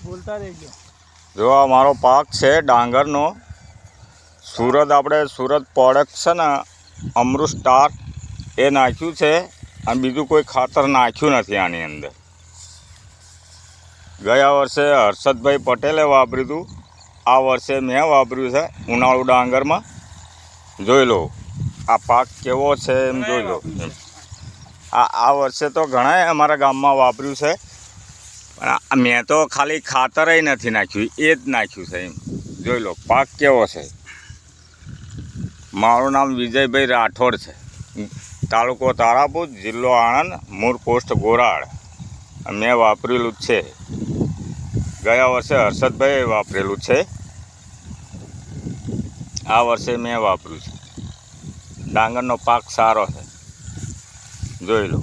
બોલતા રહેજો. જો આ મારો પાક છે ડાંગરનો. સુરત પ્રોડક્ટ છે ને, અમૃત સ્ટાર એ નાખ્યું છે અને બીજું કોઈ ખાતર નાખ્યું નથી આની અંદર. ગયા વર્ષે હર્ષદભાઈ પટેલે વાપર્યું હતું, આ વર્ષે મેં વાપર્યું છે ઉનાળુ ડાંગરમાં. જોઈ લો આ પાક કેવો છે એમ જોઈ લો. આ વર્ષે તો ઘણાએ અમારા ગામમાં વાપર્યું છે, પણ મેં તો ખાલી ખાતર નથી નાખ્યું, એ જ નાખ્યું છે એમ. જોઈ લો પાક કેવો છે. મારું નામ વિજયભાઈ રાઠોડ છે, તાલુકો તારાપુર, જિલ્લો આણંદ, મૂળ પોસ્ટ ગોરાડ. મેં વાપરેલું જ છે. ગયા વર્ષે હર્ષદભાઈએ વાપરેલું છે, આ વર્ષે મેં વાપર્યું છે. ડાંગરનો પાક સારો છે, જોઈ લો.